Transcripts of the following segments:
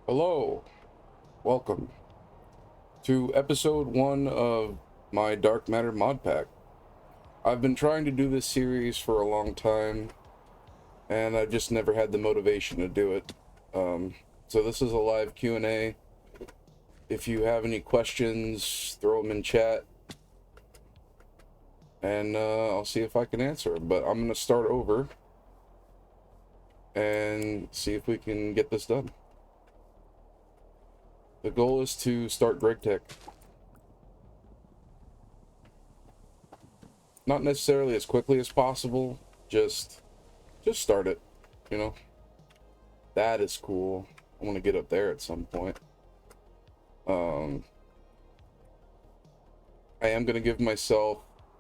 Hello, welcome to episode 1 of my Dark Matter Modpack. I've been trying to do this series for a long time, and I've just never had the motivation to do it. So this is a live Q&A. If you have any questions, throw them in chat, and I'll see if I can answer them. But I'm going to start over and see if we can get this done. The goal is to start Greg Tech. Not necessarily as quickly as possible, just start it, you know. That is cool. I want to get up there at some point. I am gonna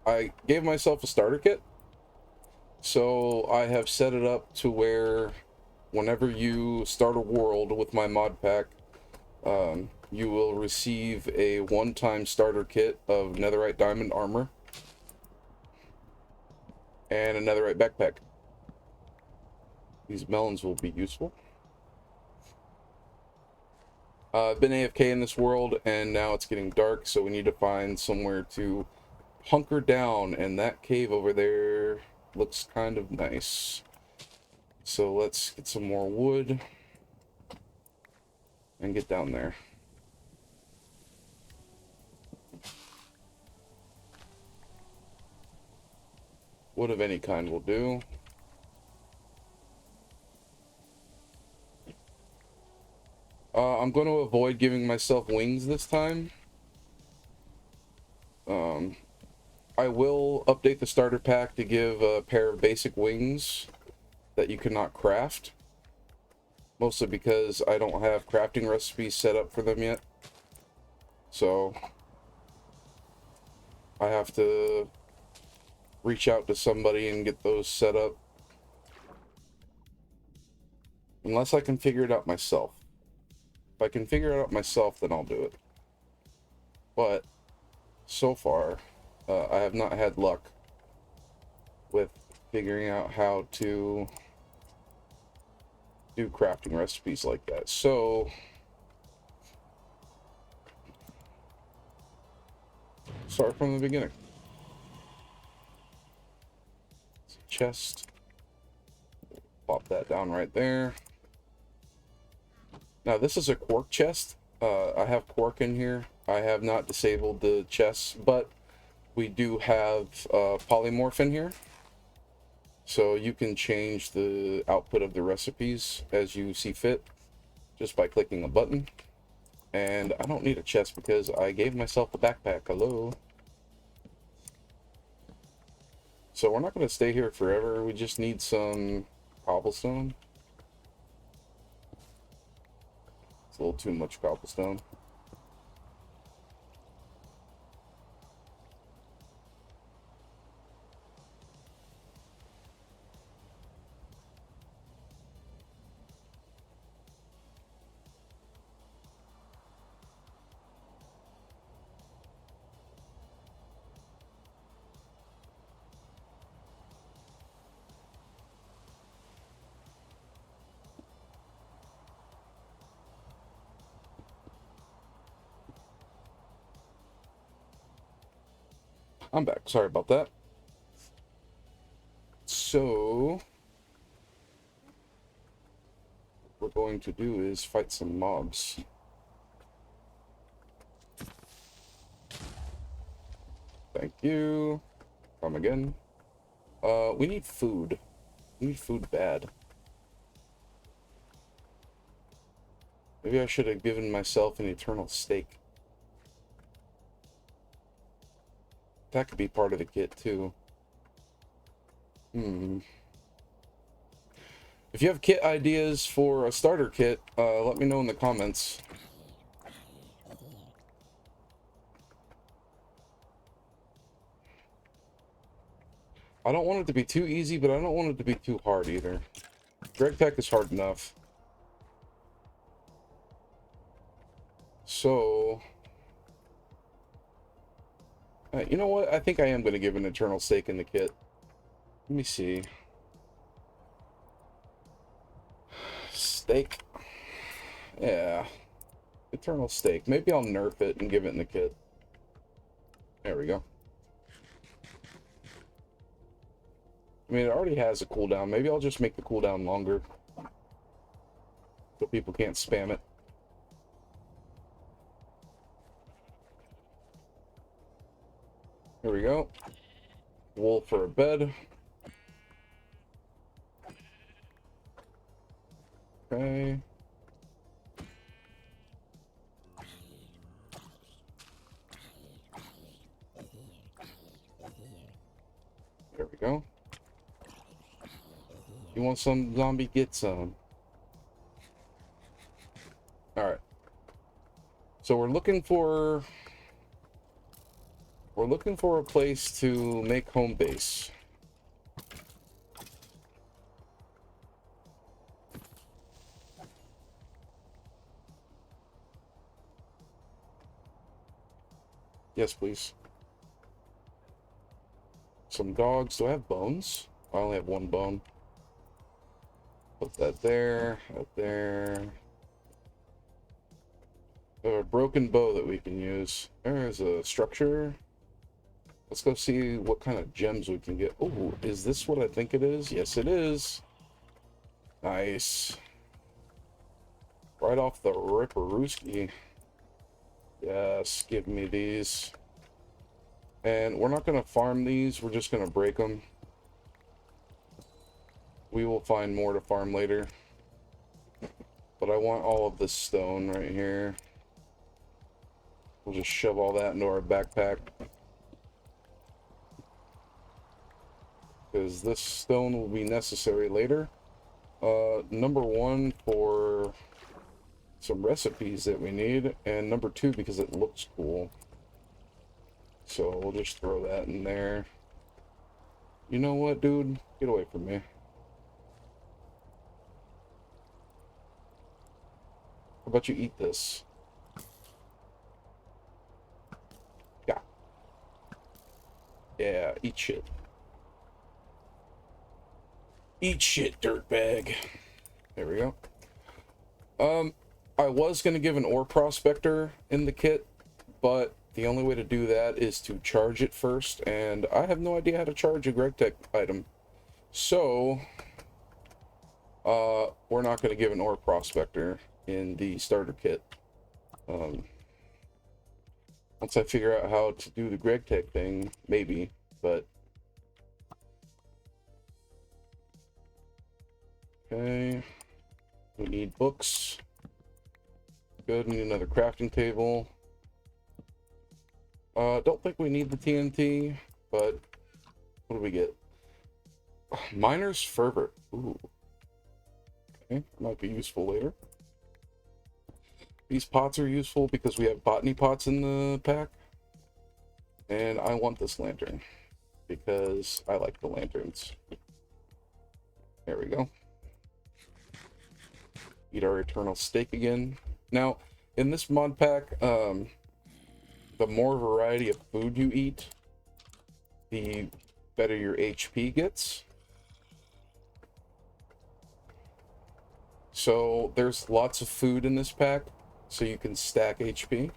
I gave myself a starter kit, so I have set it up to where whenever you start a world with my mod pack, you will receive a one-time starter kit of netherite diamond armor and a netherite backpack. These melons will be useful. I've been AFK in this world, and now it's getting dark, so we need to find somewhere to hunker down, and that cave over there looks kind of nice. So let's get some more wood and get down there. Wood of any kind will do. I'm going to avoid giving myself wings this time. I will update the starter pack to give a pair of basic wings that you cannot craft. Mostly because I don't have crafting recipes set up for them yet. So I have to reach out to somebody and get those set up. Unless I can figure it out myself. If I can figure it out myself, then I'll do it. But so far, I have not had luck with figuring out how to do crafting recipes like that. So start from the beginning. Chest. Pop that down right there. Now this is a quark chest. I have quark in here. I have not disabled the chests, but we do have polymorph in here. So you can change the output of the recipes as you see fit just by clicking a button. And I don't need a chest because I gave myself a backpack. Hello. So we're not going to stay here forever. We just need some cobblestone. It's a little too much cobblestone. I'm back. Sorry about that. So what we're going to do is fight some mobs. Thank you. Come again. We need food. We need food bad. Maybe I should have given myself an eternal steak. That could be part of the kit too. If you have kit ideas for a starter kit, let me know in the comments. I don't want it to be too easy, but I don't want it to be too hard either. Greg Tech is hard enough. So, you know what? I think I am going to give an eternal steak in the kit. Let me see. Steak. Yeah. Eternal Stake. Maybe I'll nerf it and give it in the kit. There we go. I mean, it already has a cooldown. Maybe I'll just make the cooldown longer, so people can't spam it. Here we go. Wool for a bed. Okay. There we go. You want some, zombie? Get some. Alright. So we're looking for a place to make home base. Yes, please. Some dogs. Do I have bones? I only have one bone. Put that there, that there. We have a broken bow that we can use. There's a structure. Let's go see what kind of gems we can get. Oh, is this what I think it is? Yes, it is. Nice. Right off the ripperooski. Yes, give me these. And we're not going to farm these. We're just going to break them. We will find more to farm later. But I want all of this stone right here. We'll just shove all that into our backpack. Because this stone will be necessary later. Number one, for some recipes that we need. And number two, because it looks cool. So we'll just throw that in there. You know what, dude? Get away from me. How about you eat this? Yeah. Yeah, eat shit. Eat shit, dirtbag. There we go. I was going to give an ore prospector in the kit, but the only way to do that is to charge it first, and I have no idea how to charge a GregTech item. So, we're not going to give an ore prospector in the starter kit. Once I figure out how to do the GregTech thing, maybe, but... Okay. We need books. Good, we need another crafting table. Don't think we need the TNT, but what do we get? Miner's Fervor. Ooh. Okay, might be useful later. These pots are useful because we have botany pots in the pack. And I want this lantern because I like the lanterns. There we go. Eat our eternal steak again. Now, in this mod pack, the more variety of food you eat, the better your HP gets. So there's lots of food in this pack, so you can stack HP.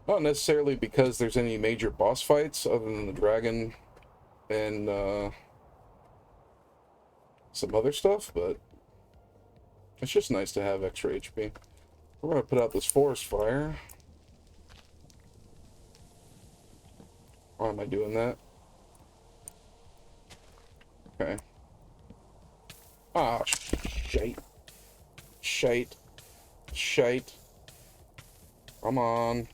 Not necessarily because there's any major boss fights other than the dragon and some other stuff, but it's just nice to have extra HP. We're going to put out this forest fire. Why am I doing that? Okay. Ah, shite. Shite. Shite. Come on.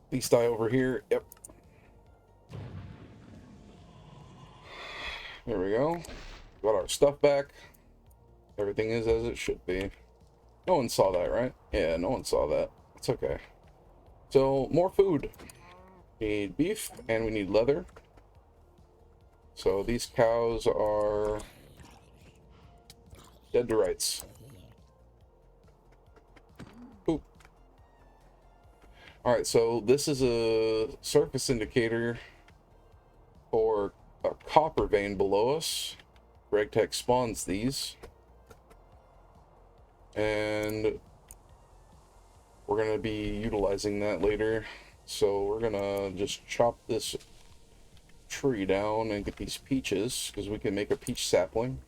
Please die over here. Yep. There we go. Got our stuff back. Everything is as it should be. No one saw that, right? Yeah, no one saw that. It's okay. So, more food. We need beef, and we need leather. So, these cows are dead to rights. Poop. Alright, so this is a surface indicator for a copper vein below us. GregTech spawns these. And we're going to be utilizing that later. So we're going to just chop this tree down and get these peaches, because we can make a peach sapling.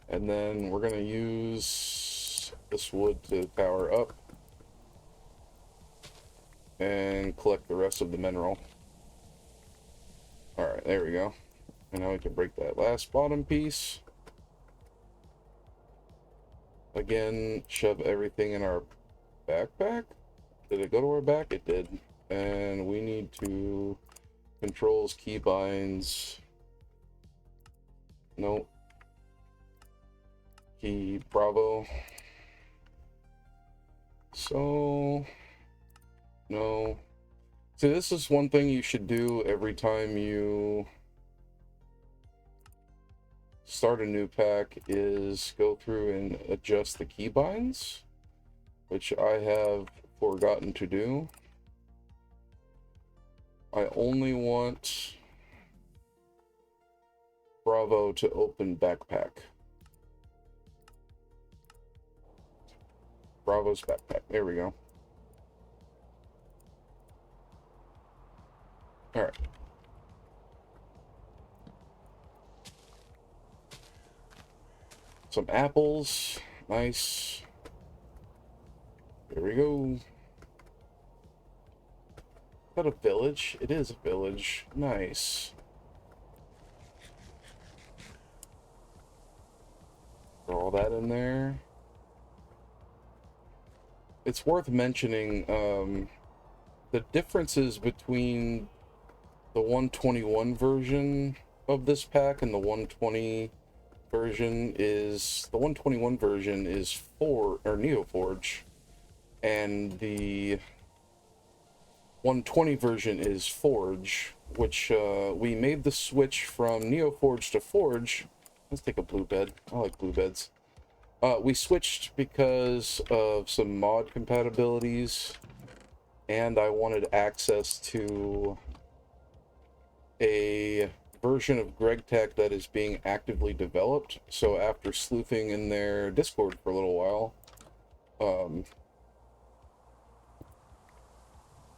And then we're going to use this wood to power up and collect the rest of the mineral. Alright, there we go. And now we can break that last bottom piece. Again, shove everything in our backpack. Did it go to our back? It did. And we need to controls, keybinds. Nope. Key bravo. So no. See, this is one thing you should do every time you start a new pack, is go through and adjust the keybinds, which I have forgotten to do. I only want Bravo to open backpack. Bravo's backpack. There we go. All right. Some apples. Nice. There we go. Is that a village? It is a village. Nice. Throw all that in there. It's worth mentioning the differences between the 121 version of this pack and the 120 version is, the 121 version is Neoforge, and the 120 version is Forge, which we made the switch from Neoforge to Forge. Let's take a blue bed. I like blue beds. We switched because of some mod compatibilities, and I wanted access to a version of GregTech that is being actively developed. So after sleuthing in their Discord for a little while,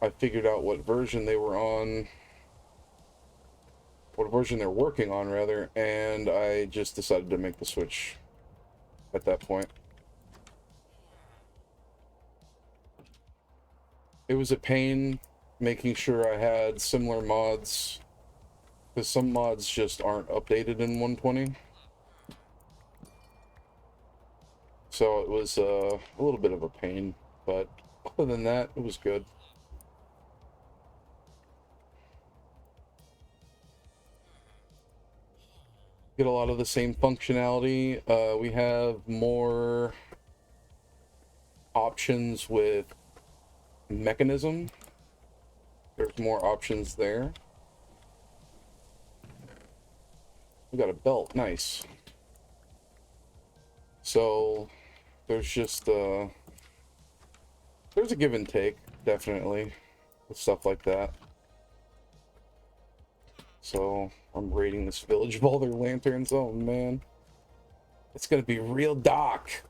I figured out what version they were on, what version they're working on rather, and I just decided to make the switch at that point. It was a pain making sure I had similar mods, because some mods just aren't updated in 120. So it was a little bit of a pain, but other than that, it was good. Get a lot of the same functionality. We have more options with mechanism. There's more options there. We got a belt, nice. So there's just there's a give and take, definitely, with stuff like that. So I'm raiding this village of all their lanterns. Oh man, it's gonna be real dark.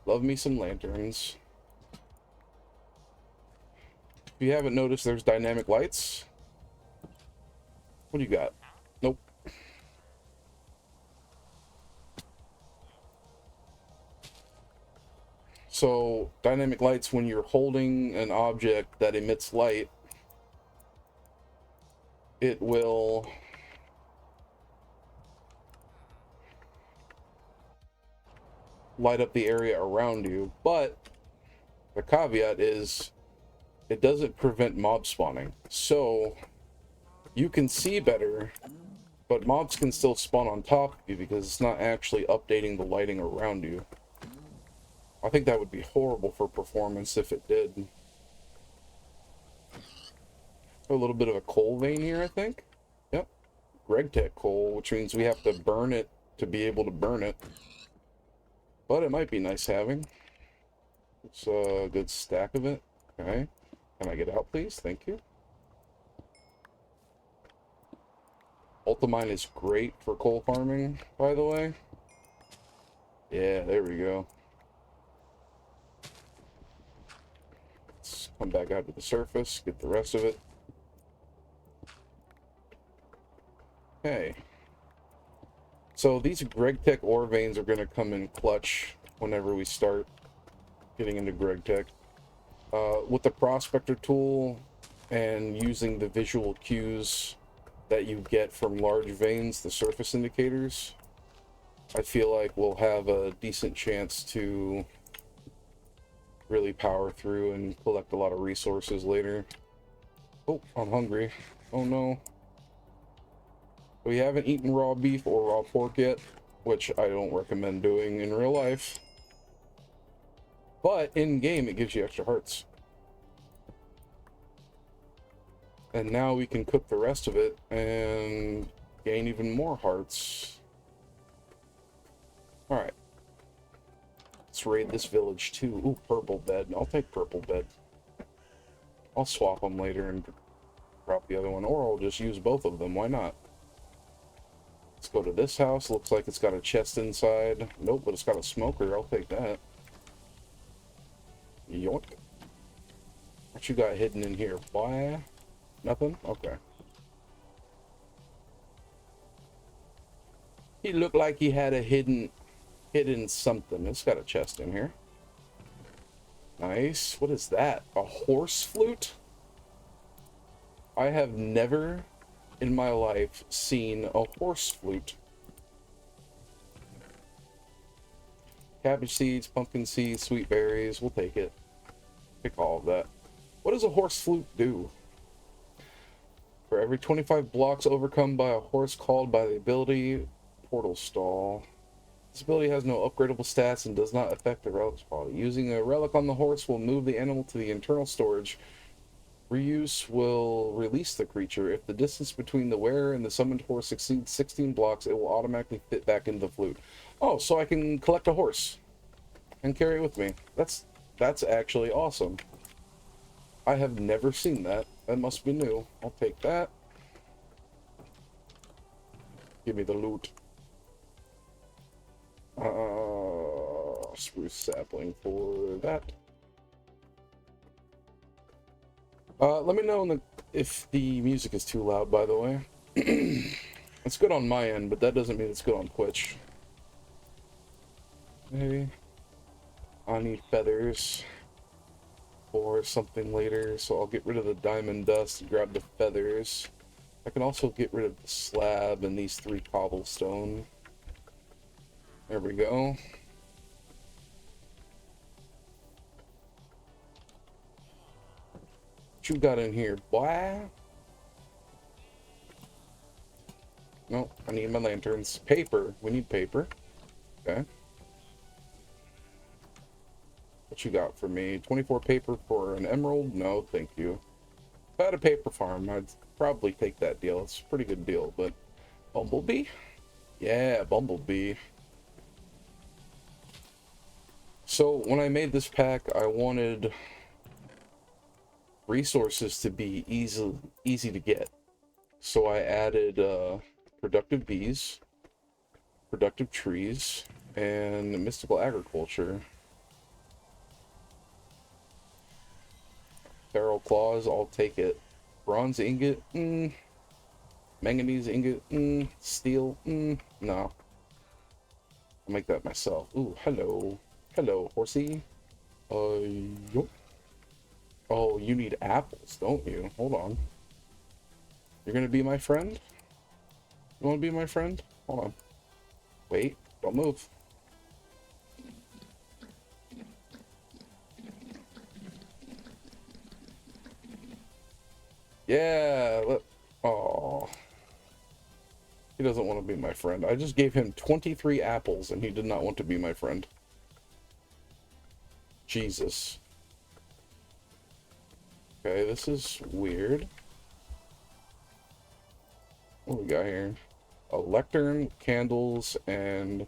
Love me some lanterns. If you haven't noticed, there's dynamic lights. What do you got? Nope. So dynamic lights, when you're holding an object that emits light, it will light up the area around you, but the caveat is it doesn't prevent mob spawning. So you can see better, but mobs can still spawn on top of you because it's not actually updating the lighting around you. I think that would be horrible for performance if it did. A little bit of a coal vein here, I think. Yep. GregTech coal, which means we have to burn it to be able to burn it. But it might be nice having. It's a good stack of it. Okay. Can I get out, please? Thank you. Ultimine is great for coal farming, by the way. Yeah, there we go. Let's come back out to the surface, get the rest of it. Okay. So these GregTech ore veins are going to come in clutch whenever we start getting into GregTech. With the prospector tool and using the visual cues that you get from large veins, the surface indicators, I feel like we'll have a decent chance to really power through and collect a lot of resources later. Oh, I'm hungry. Oh no. We haven't eaten raw beef or raw pork yet, which I don't recommend doing in real life. But in game, it gives you extra hearts. And now we can cook the rest of it and gain even more hearts. Alright. Let's raid this village too. Ooh, purple bed. I'll take purple bed. I'll swap them later and drop the other one. Or I'll just use both of them. Why not? Let's go to this house. Looks like it's got a chest inside. Nope, but it's got a smoker. I'll take that. Yoink. What you got hidden in here? Why? Nothing? Okay. He looked like he had a hidden something. It's got a chest in here. Nice. What is that? A horse flute? I have never in my life seen a horse flute. Cabbage seeds, pumpkin seeds, sweet berries. We'll take it. Pick all of that. What does a horse flute do? For every 25 blocks overcome by a horse called by the ability Portal Stall. This ability has no upgradable stats and does not affect the relic's quality. Using a relic on the horse will move the animal to the internal storage. Reuse will release the creature. If the distance between the wearer and the summoned horse exceeds 16 blocks, it will automatically fit back into the flute. Oh, so I can collect a horse and carry it with me. That's actually awesome. I have never seen that. That must be new. I'll take that. Give me the loot. Spruce sapling for that. Let me know if the music is too loud, by the way. It's good on my end, but that doesn't mean it's good on Twitch. Maybe. I need feathers for something later, so I'll get rid of the diamond dust and grab the feathers. I can also get rid of the slab and these 3 cobblestone. There we go. What you got in here, boy? No, I need my lanterns. Paper. We need paper. Okay. What you got for me? 24 paper for an emerald? No, thank you. If I had a paper farm, I'd probably take that deal. It's a pretty good deal, but... Bumblebee? Yeah, Bumblebee. So, when I made this pack, I wanted resources to be easy to get. So I added productive bees, productive trees, and mystical agriculture. Feral claws, I'll take it. Bronze ingot, manganese ingot, steel, no. I'll make that myself. Ooh, hello. Hello, horsey. Yup. Oh, you need apples, don't you? Hold on. You're gonna be my friend? You wanna be my friend? Hold on. Wait, don't move. Yeah, oh. He doesn't want to be my friend. I just gave him 23 apples and he did not want to be my friend. Jesus. Okay, this is weird. What do we got here? A lectern, candles, and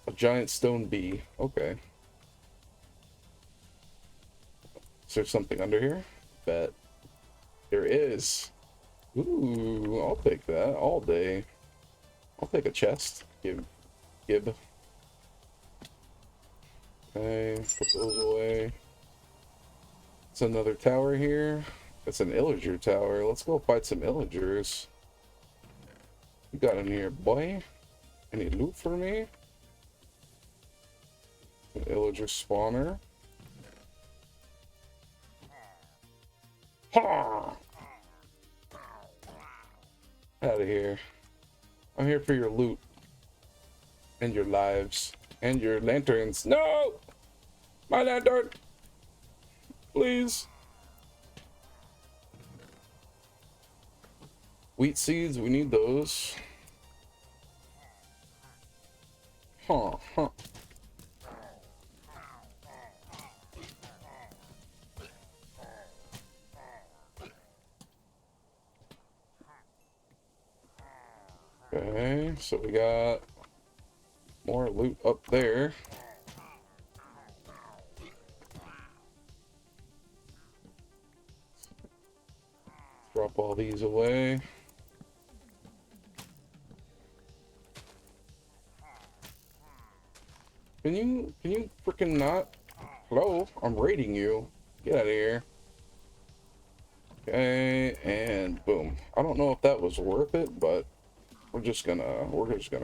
a giant stone bee. Okay. there something under here? Bet. There is. Ooh, I'll take that all day. I'll take a chest. Gib. Okay, put those away. It's another tower here. It's an illager tower. Let's go fight some illagers. You got in here, boy? Any loot for me? An illager spawner. Ha! Out of here. I'm here for your loot. And your lives. And your lanterns. No! My lantern! Please. Wheat seeds, we need those. Huh. Okay, so we got more loot up there. Drop all these away. Can you freaking not? Hello, I'm raiding you. Get out of here. Okay, and boom. I don't know if that was worth it, but we're just gonna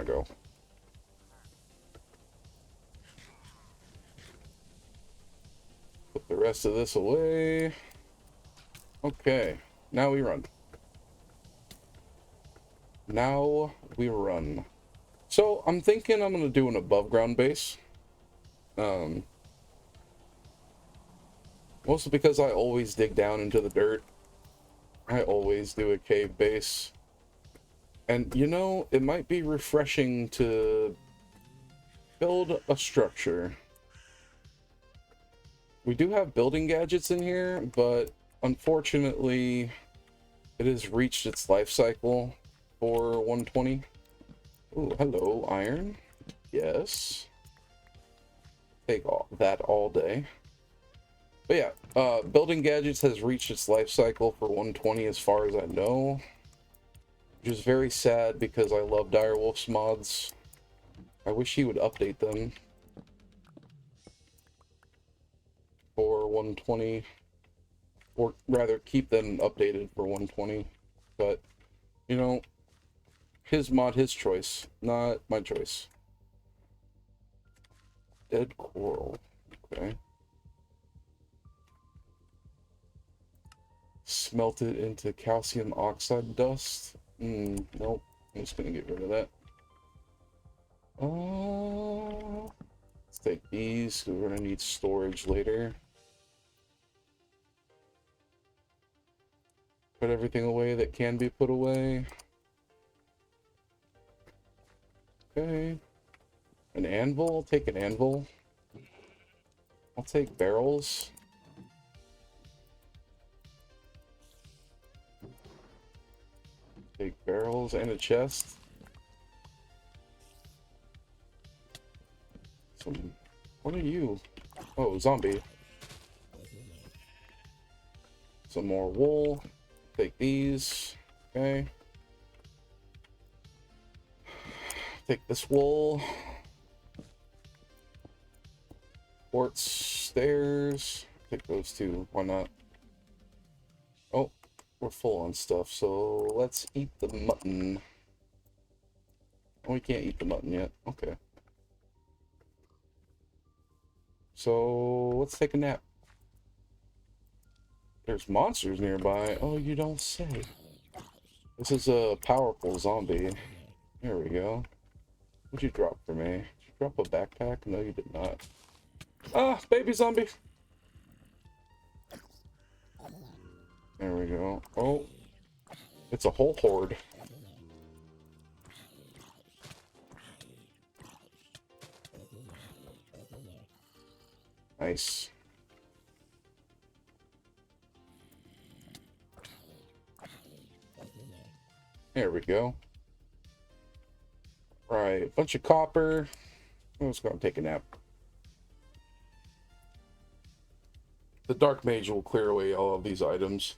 go. Put the rest of this away. Okay, now we run. Now we run. So I'm thinking I'm gonna do an above ground base. Mostly because I always dig down into the dirt. I always do a cave base. And you know, it might be refreshing to build a structure. We do have building gadgets in here, but unfortunately it has reached its life cycle for 120. Oh, hello, iron. Yes. Take that all day. But yeah, building gadgets has reached its life cycle for 120 as far as I know. Which is very sad because I love Direwolf's mods. I wish he would update them for 120. Or rather, keep them updated for 120. But, you know, his mod, his choice, not my choice. Dead coral. Okay. Smelt it into calcium oxide dust. Nope. I'm just gonna get rid of that. Let's take these, because we're gonna need storage later. Put everything away that can be put away. Okay. An anvil? I'll take an anvil. I'll take barrels. Take barrels and a chest. What are you? Oh, zombie. Some more wool. Take these. Okay. Take this wool. Quartz stairs. Take those two. Why not? Oh, we're full on stuff, so let's eat the mutton. Oh, we can't eat the mutton yet. Okay. So let's take a nap. There's monsters nearby. Oh, you don't say. This is a powerful zombie. There we go. What'd you drop for me? Did you drop a backpack? No, you did not. Ah, baby zombie. There we go. Oh, it's a whole horde. Nice. There we go. Right, bunch of copper. I'm just gonna take a nap. The Dark Mage will clear away all of these items.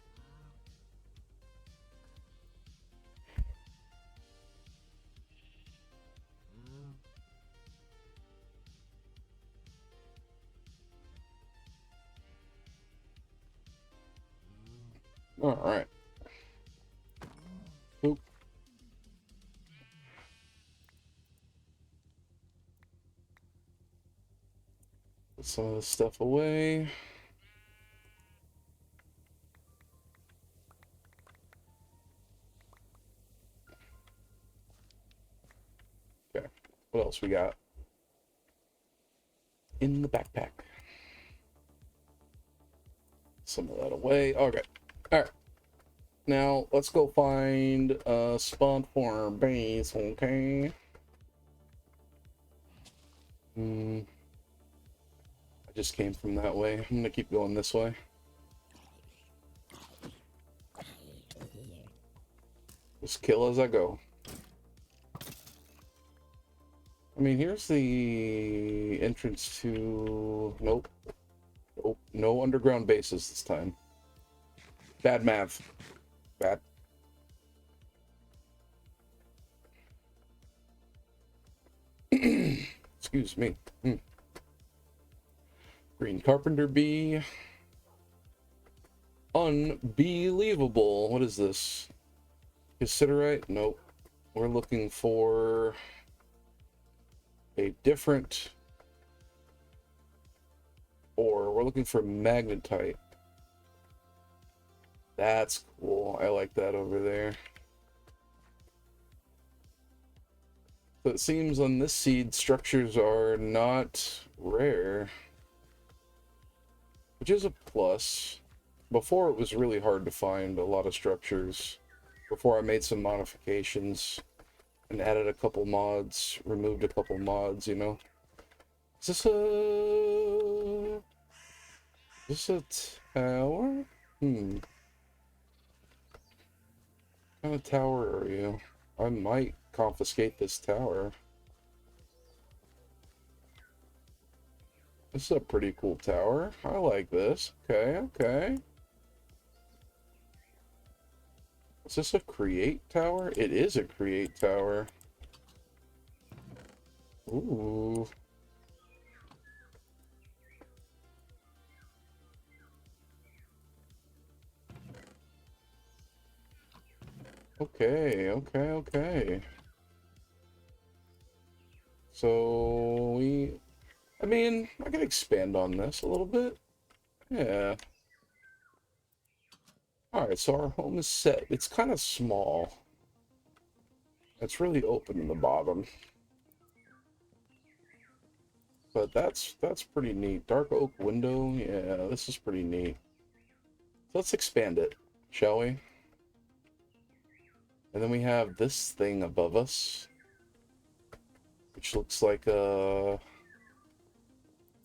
All right. Oop. Put some of this stuff away. Okay. What else we got in the backpack? Some of that away. Okay. All right. Now let's go find a spot for our base. Okay. I just came from that way. I'm gonna keep going this way. Just kill as I go. I mean, here's the entrance to... Nope. Nope. No underground bases this time. Bad math. Bad. Excuse me. Green carpenter bee. Unbelievable. What is this? Considerite? Nope. We're looking for a different ore. We're looking for magnetite. That's cool. I like that over there. So it seems on this seed, structures are not rare, which is a plus. Before, it was really hard to find a lot of structures. Before I made some modifications and added a couple mods, removed a couple mods, you know. Is this a tower? What kind of tower are you? I might confiscate this tower. This is a pretty cool tower. I like this. Okay, okay. Is this a create tower? It is a create tower. Ooh. Okay, okay, okay. So I mean, I can expand on this a little bit. Yeah. Alright, so our home is set. It's kind of small. It's really open in the bottom. But that's pretty neat. Dark oak window. Yeah, this is pretty neat. So let's expand it, shall we? And then we have this thing above us, which looks like a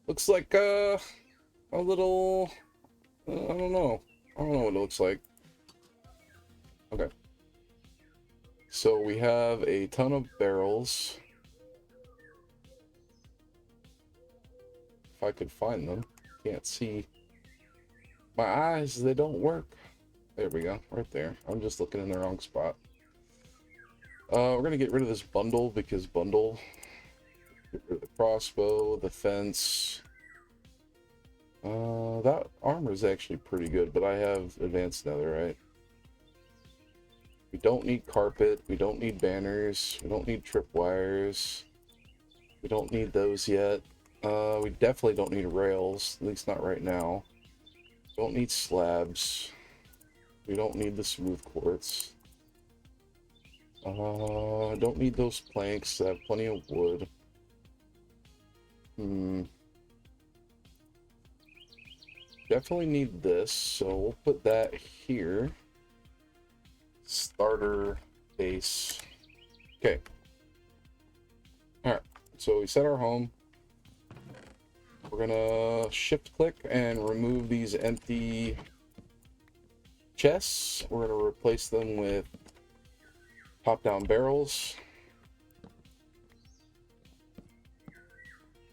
little, I don't know what it looks like. Okay. So we have a ton of barrels. If I could find them. Can't see. My eyes, they don't work. There we go, right there. I'm just looking in the wrong spot. We're gonna get rid of this bundle because bundle. Get rid of the crossbow, the fence. That armor is actually pretty good, but I have advanced netherite. We don't need carpet. We don't need banners. We don't need tripwires. We don't need those yet. We definitely don't need rails, at least not right now. Don't need slabs. We don't need the smooth quartz. Don't need those planks. I have plenty of wood. Definitely need this, so we'll put that here. Starter base. Okay. Alright, so we set our home. We're gonna shift click and remove these empty chests. We're gonna replace them with top-down barrels.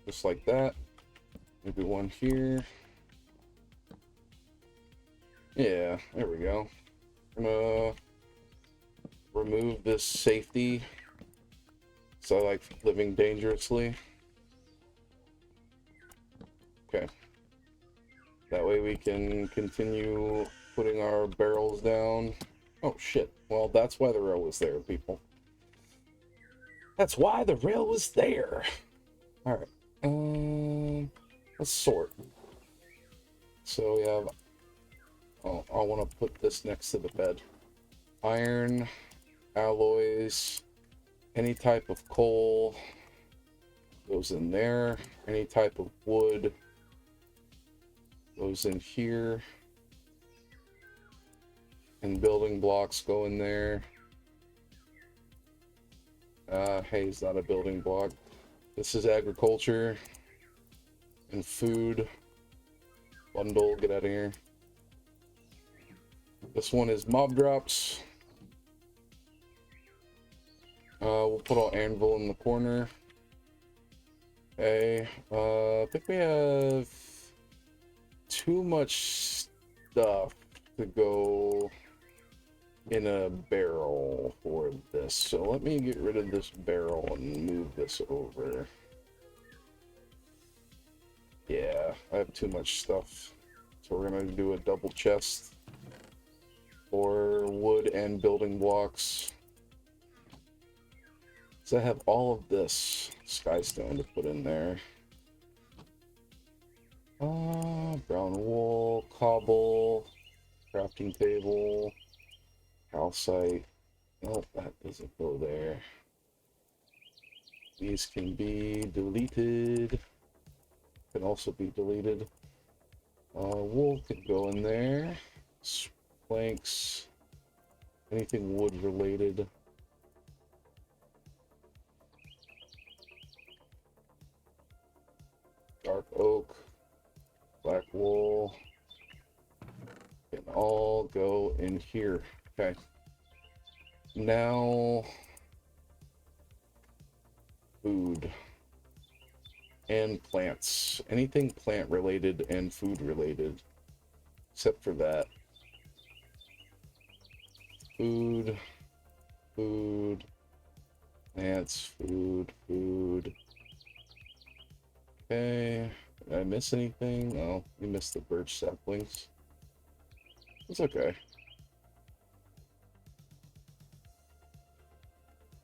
Just like that. Maybe one here. Yeah, there we go. I'm gonna remove this safety. So I like living dangerously. Okay. That way we can continue putting our barrels down. Oh shit. Well, that's why the rail was there, people. That's why the rail was there. Alright. Let's sort. So we have... Oh, I want to put this next to the bed. Iron, alloys, any type of coal goes in there. Any type of wood goes in here. And building blocks go in there. Hay is not a building block. This is agriculture and food. Bundle, get out of here. This one is mob drops. We'll put our anvil in the corner. Okay. I think we have too much stuff to go in a barrel for this. So let me get rid of this barrel and move this over. Yeah, I have too much stuff. So we're gonna do a double chest for wood and building blocks. So I have all of this skystone to put in there. Brown wool, cobble, crafting table, calcite. Oh, that doesn't go there. These can be deleted. Can also be deleted. Wool could go in there. Planks. Anything wood related. Dark oak. Black wool. Can all go in here. Okay. Now, food and plants. Anything plant related and food related, except for that. Food, food, plants, food, food. Okay. Did I miss anything? Oh, we missed the birch saplings. It's okay.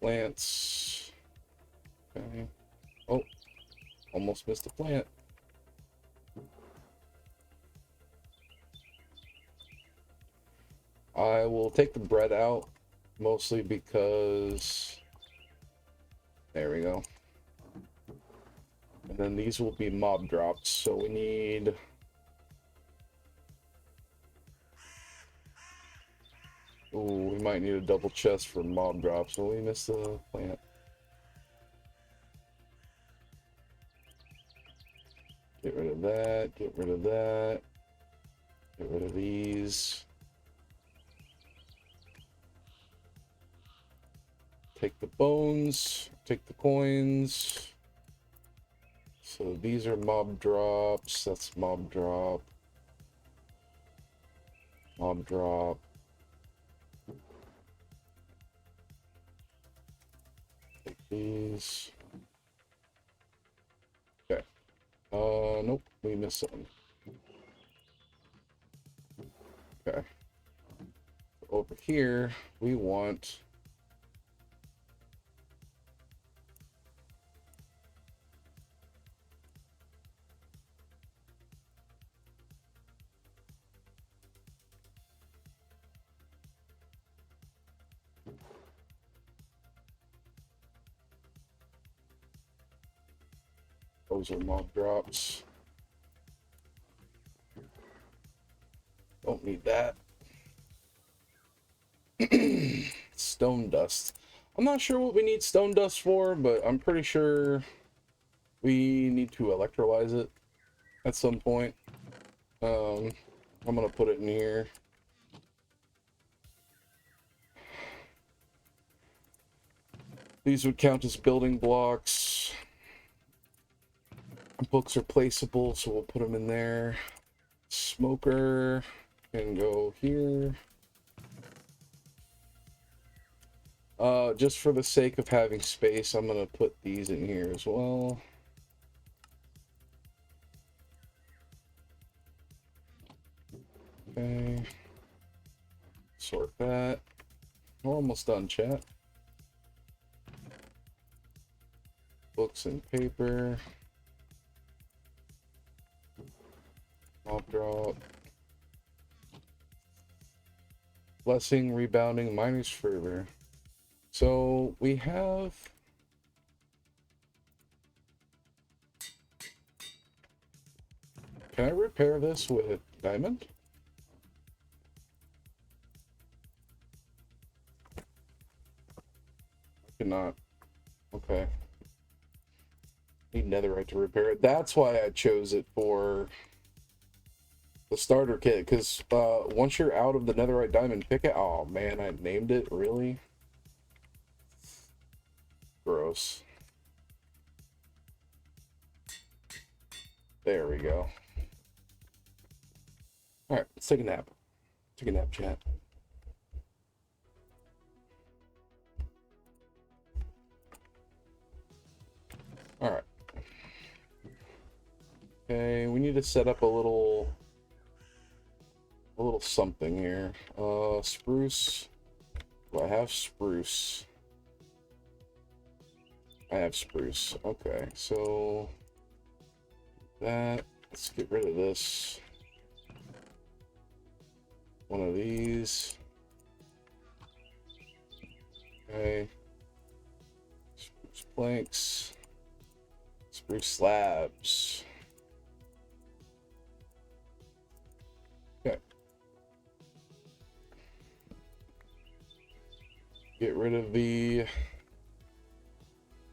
Plants. Okay. Oh, almost missed a plant. I will take the bread out, mostly because... There we go. And then these will be mob drops, so we need... Ooh, we might need a double chest for mob drops. Well, we missed the plant. Get rid of that, get rid of that. Get rid of these. Take the bones, take the coins. So these are mob drops, that's mob drop. Mob drop. Take these. Okay. Nope, we missed something. Okay. Over here, we want... Those are mob drops. Don't need that. Stone dust. I'm not sure what we need stone dust for, but I'm pretty sure we need to electrolyze it at some point. I'm gonna put it in here. These would count as building blocks. Books are placeable, so we'll put them in there. Smoker. can go here. Just for the sake of having space, I'm gonna put these in here as well. Okay. Sort that. We're almost done, chat. Books and paper. Mob drop. Blessing, rebounding, miner's fervor. So we have... Can I repair this with diamond? I cannot. Okay. Need netherite to repair it. That's why I chose it for the starter kit, because once you're out of the netherite diamond pick it. Oh man, I named it. Really? Gross. There we go. Alright, let's take a nap. Take a nap, chat. Alright. Okay, we need to set up a little something here. Spruce. Do I have spruce? I have spruce. Okay, so that, let's get rid of this. One of these. Okay. Spruce planks. Spruce slabs. Okay. Get rid of the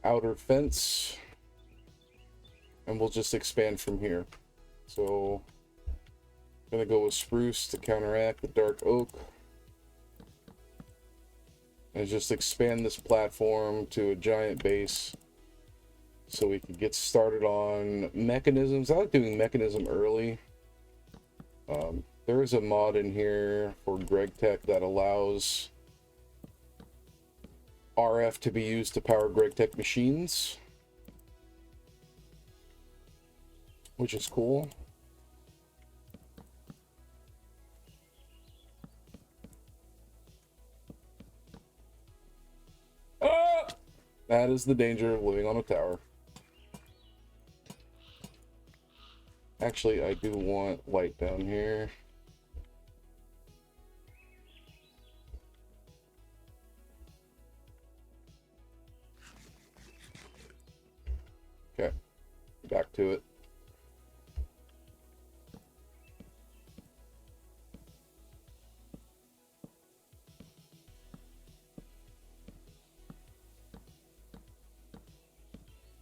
outer fence. And we'll just expand from here. So I'm gonna go with spruce to counteract the dark oak. And just expand this platform to a giant base so we can get started on mechanisms. I like doing mechanism early. There is a mod in here for Greg Tech that allows RF to be used to power Greg Tech machines, which is cool. Ah! That is the danger of living on a tower. Actually, I do want light down here. Okay, back to it.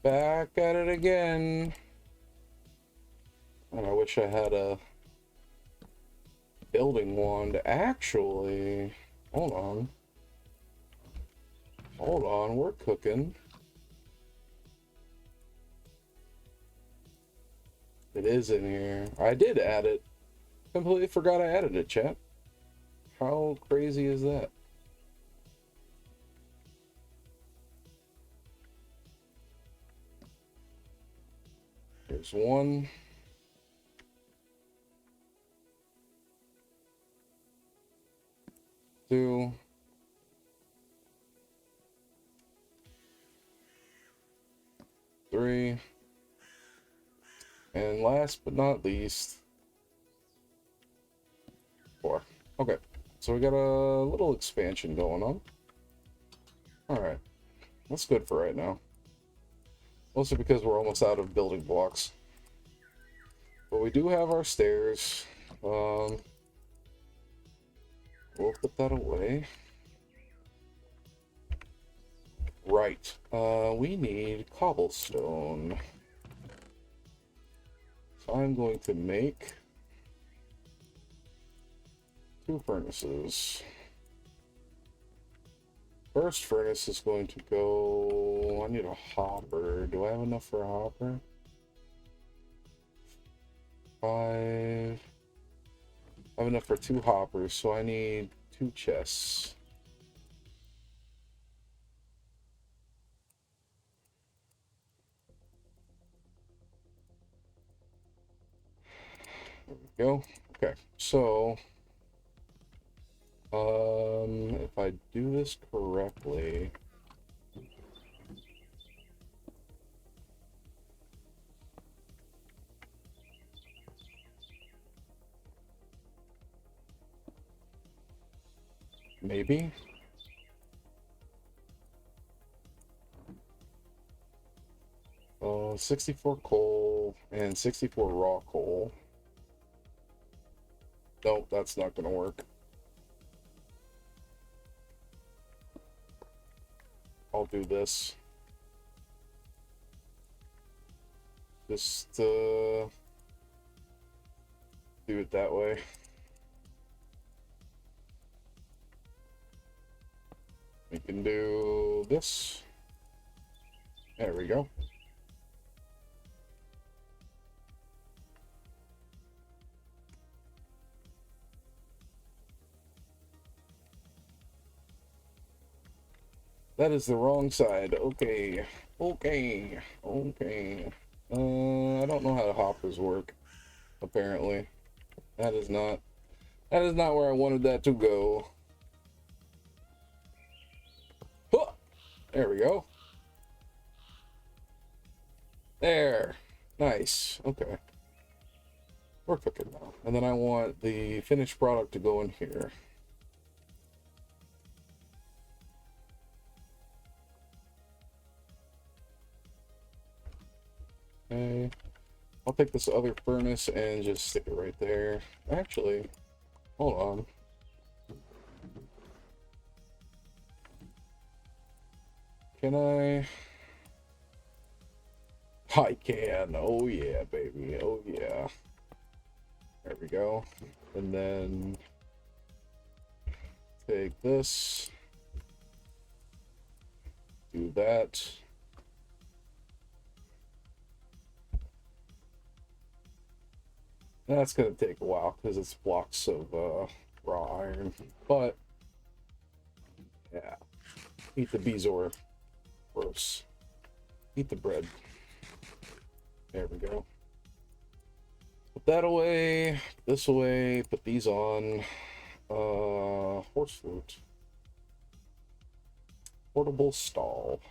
Back at it again. And I wish I had a building wand. Actually, hold on. Hold on, we're cooking. It is in here. I did add it. Completely forgot I added it, chat. How crazy is that? There's one. Two. Three. And last but not least, 4. Okay, so we got a little expansion going on. Alright, that's good for right now. Mostly because we're almost out of building blocks. But we do have our stairs. We'll put that away. Right, we need cobblestone. So I'm going to make 2 furnaces. First furnace is going to go... I need a hopper. Do I have enough for a hopper? 5. I have have enough for 2 hoppers, so I need 2 chests. There we go. Okay, so if I do this correctly, maybe. 64 coal and 64 raw coal. Nope, that's not gonna work. I'll do this. Just do it that way. We can do this. There we go. That is the wrong side. Okay. Okay. Okay. I don't know how the hoppers work, apparently. That is not where I wanted that to go. Huh! There we go. There. Nice. Okay. We're cooking now. And then I want the finished product to go in here. Okay. I'll take this other furnace and just stick it right there. Actually, hold on. Can I? I can. Oh yeah, baby. Oh yeah. There we go. And then take this. Do that. That's gonna take a while because it's blocks of raw iron. But yeah, eat the bezoar. Gross. Eat the bread. There we go. Put that away. This away. Put these on. Horse flute. Portable stall.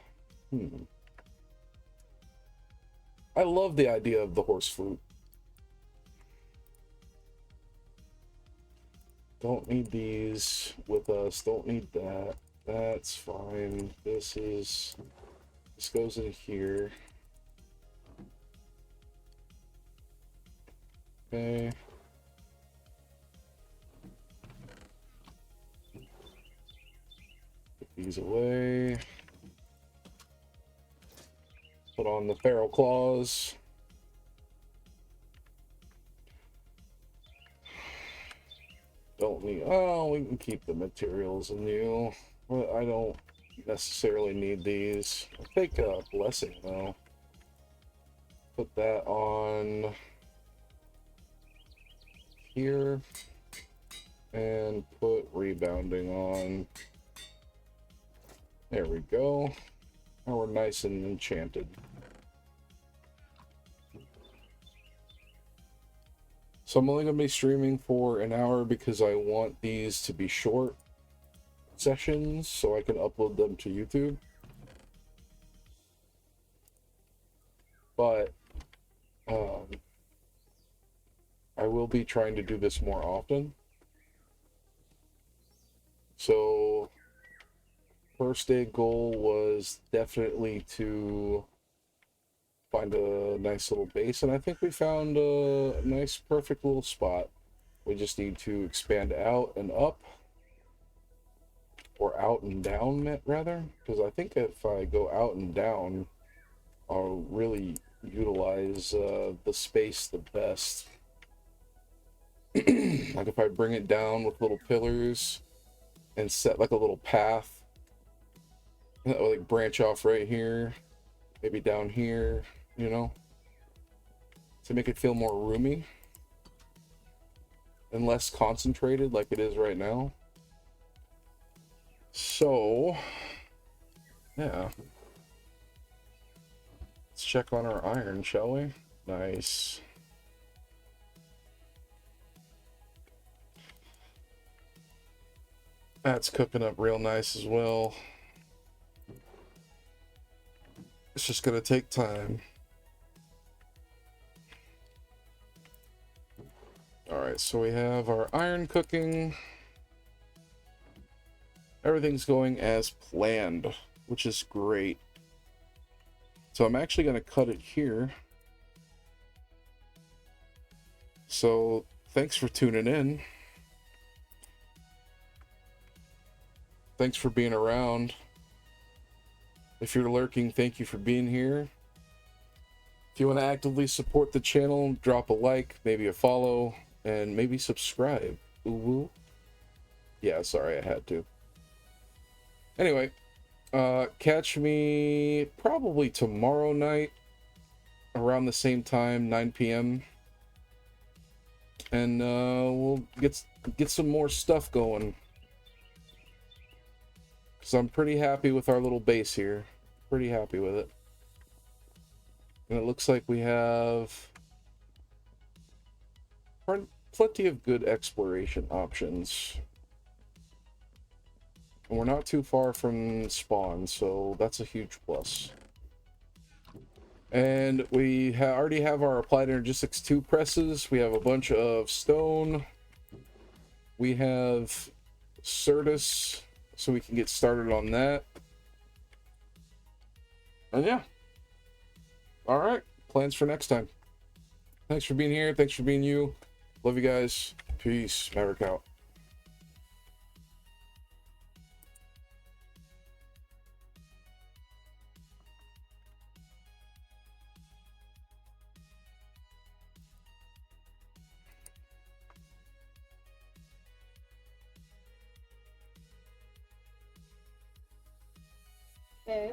I love the idea of the horse flute. Don't need these with us. Don't need that. That's fine. This goes in here. Okay. Put these away. Put on the feral claws. Don't need, oh, we can keep the materials in you, but I don't necessarily need these. I'll take a blessing though. Put that on here and put rebounding on. There we go. Now we're nice and enchanted. So I'm only going to be streaming for an hour because I want these to be short sessions so I can upload them to YouTube. But I will be trying to do this more often. So first day goal was definitely to find a nice little base, and I think we found a nice perfect little spot. We just need to expand out and up, or out and down rather, because I think if I go out and down I'll really utilize the space the best. Like if I bring it down with little pillars and set like a little path that will like branch off right here, maybe down here, you know, to make it feel more roomy. and less concentrated like it is right now. So, yeah. Let's check on our iron, shall we? Nice. That's cooking up real nice as well. It's just gonna take time. Alright, so we have our iron cooking. Everything's going as planned, which is great. So I'm actually gonna cut it here. So thanks for tuning in. Thanks for being around. If you're lurking, thank you for being here. If you want to actively support the channel, drop a like, maybe a follow, and maybe subscribe. Ooh woo. Yeah, sorry, I had to. Anyway, catch me probably tomorrow night around the same time, 9 p.m. And we'll get some more stuff going. Because I'm pretty happy with our little base here. Pretty happy with it. And it looks like we have plenty of good exploration options. And we're not too far from spawn, so that's a huge plus. And we already have our Applied Energistics 2 presses. We have a bunch of stone. We have Certus, so we can get started on that. And yeah. Alright, plans for next time. Thanks for being here. Thanks for being you. Love you guys. Peace. Maverick out. Okay.